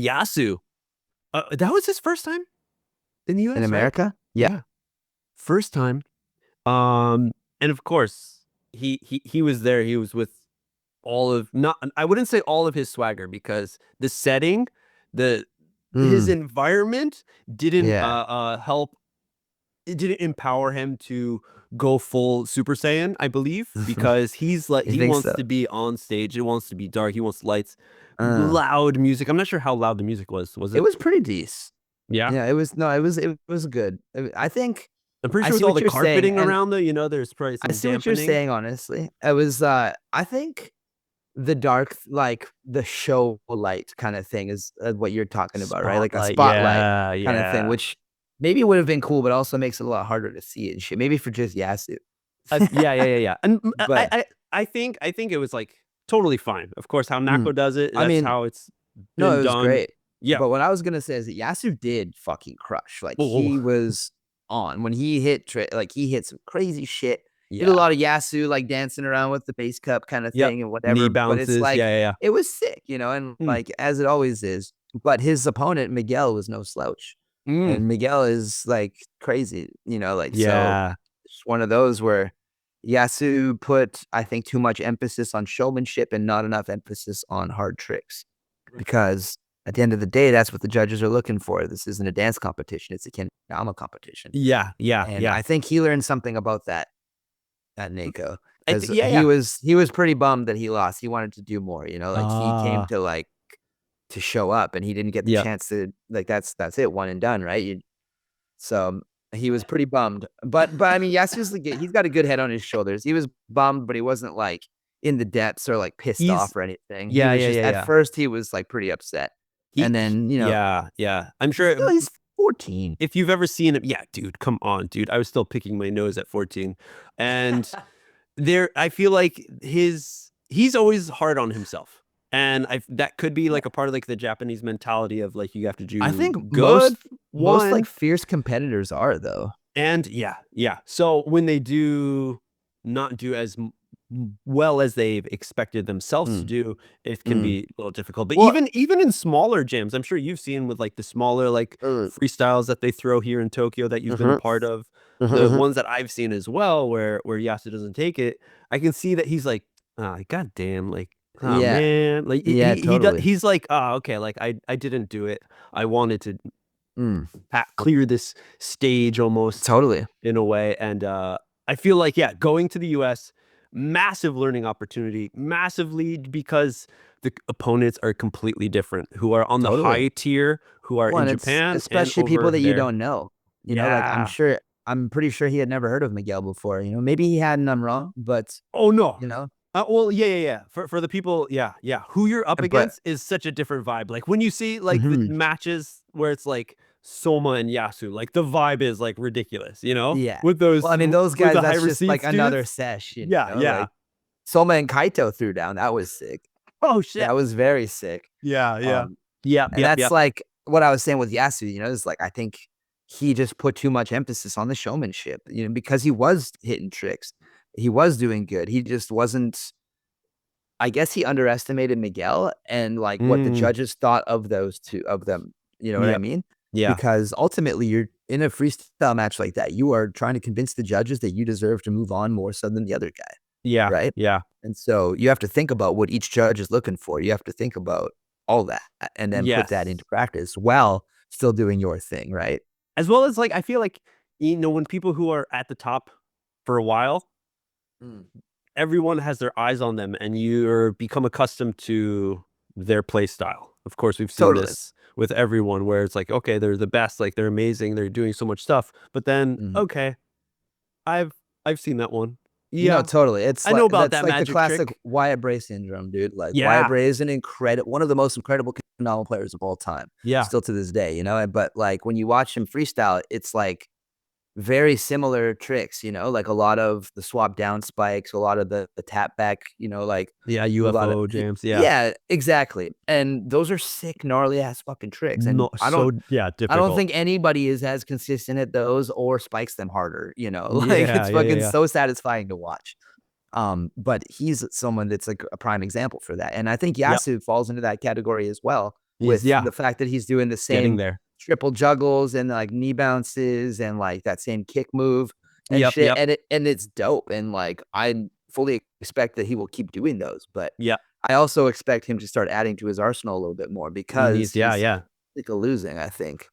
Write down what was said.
Yasu. That was his first time in the US, In right? America? Yeah. First time. And of course, he was there. He was with all of not. I wouldn't say all of his swagger because the setting, the his Mm, environment didn't yeah. help. It didn't empower him to go full Super Saiyan, I believe, because he's like You he think wants so? to be on stage. It wants to be dark. He wants lights, Uh, loud music. I'm not sure how loud the music was. Was it it? was pretty decent. Yeah. Yeah, it was no, it was good. I think I'm pretty I sure with see all what the you're saying, carpeting and around though, there's probably I some see what you're dampening. saying, honestly. It was I think the dark, like the show light kind of thing is what you're talking about, right? Like a Spotlight. spotlight Yeah, kind of thing, yeah. which maybe would have been cool, but also makes it a lot harder to see and shit. Maybe for just Yasu. Yeah. And But I think it was like totally fine. Of course, how mm, NAKO does it, I that's mean, how it's no, been it was done. great. Yeah. But what I was gonna say is that Yasu did fucking crush. Like Oh, he was on when he hit like he hit some crazy shit. He did a yeah. lot of Yasu like dancing around with the bass cup kind of Yep. thing and Knee whatever. But it's bounces. like Yeah. it was sick, and Mm, like as it always is. But his opponent, Miguel, was no slouch. mm, And Miguel is like crazy, like so yeah. it's one of those where Yasu put, I think, too much emphasis on showmanship and not enough emphasis on hard tricks. Because at the end of the day, that's what the judges are looking for. This isn't a dance competition, it's a kendama competition. And Yeah. I think he learned something about that at NAKO because he Yeah. was he was pretty bummed that he lost. He wanted to do more, like he came Ah, to like to show up and he didn't get the yeah. chance to like that's it, one and done, right? So he was pretty bummed. But I mean, Yasu's like he's got a good head on his shoulders. He was bummed, but he wasn't like in the depths or like pissed He's off or anything. He was just at yeah. first he was like pretty upset. And then, Yeah. I'm he's sure still he's 14. if you've ever seen him, yeah, dude, come on, dude. I was still picking my nose at 14. And I feel like he's always hard on himself. And that could be Yeah. like a part of like the Japanese mentality of like you have to I do think good most like one. fierce competitors are though. And yeah. So when they do not do as well as they've expected themselves to Mm, do, it can mm. be a little difficult. But Well, even in smaller gyms, I'm sure you've seen with like the smaller like uh, freestyles that they throw here in Tokyo that you've been a uh-huh, part of, the uh-huh. ones that I've seen as well, where Yasu doesn't take it, I can see that he's like, oh, god damn, like, oh Yeah. man, like Yeah, he does, totally. he's like, oh okay, like I didn't do it. I wanted to Mm, clear this stage almost totally. in a way. And I feel like, yeah, going to the US, massive learning opportunity, massively, because the opponents are completely different, who are on the Totally. high tier, who are Well, in and it's Japan and especially people over that you there. don't know. Like Yeah. I'm pretty sure he had never heard of Miguel before. Maybe he hadn't, I'm wrong, but Oh no. you know, Well, yeah. For the people, yeah. Who you're up but against is such a different vibe. Like when you see like the mhm, matches where it's like Soma and Yasu, like the vibe is like ridiculous, yeah. with Well, I those mean, those with guys, the high that's just like receipts another dudes. sesh, Yeah. like Soma and Kaito threw down. That was sick. Oh shit. That was very sick. Yeah. Um, and that's Yep. like what I was saying with Yasu, is like I think he just put too much emphasis on the showmanship, because he was hitting tricks. He was doing good. He just wasn't. I guess he underestimated Miguel and like what the Mm, judges thought of those two of them. You know what I yep. mean? Yeah. Because ultimately you're in a freestyle match like that. You are trying to convince the judges that you deserve to move on more so than the other guy, Yeah. right? Yeah. And so you have to think about what each judge is looking for. You have to think about all that and then put that Yes. into practice while still doing your thing, right? As well as like I feel like when people who are at the top for a while, Mm. everyone has their eyes on them and you're become accustomed to their play style. Of course, we've seen Totally. this with everyone where it's like, okay, they're the best, like they're amazing, they're doing so much stuff. But then, Mhm. okay, I've I've seen that one. Yeah, Totally. It's I know like about that's that like the magic classic trick. Wyatt Bray syndrome, dude. Like Wyatt Yeah. Bray is one of the most incredible novel players of all time, Yeah. still to this day, But like when you watch him freestyle, it's like very similar tricks, like a lot of the swap down spikes, a lot of the tap back, like Yeah, a lot of UFO jams. Yeah. yeah, exactly. And those are sick, gnarly ass fucking tricks. And No, so yeah, I don't difficult. think anybody is as consistent at those or spikes them harder, like Yeah, it's fucking yeah. so satisfying to watch. But he's someone that's like a prime example for that. And I think Yep. Yasu falls into that category as well. with yeah, the fact that he's doing the getting same there. triple juggles and like knee bounces and like that same kick move and Yep, shit. yep, And it's dope. And like I fully expect that he will keep doing those. But yep. I also expect him to start adding to his arsenal a little bit more He because needs, yeah, he's yeah. sick of losing, I think.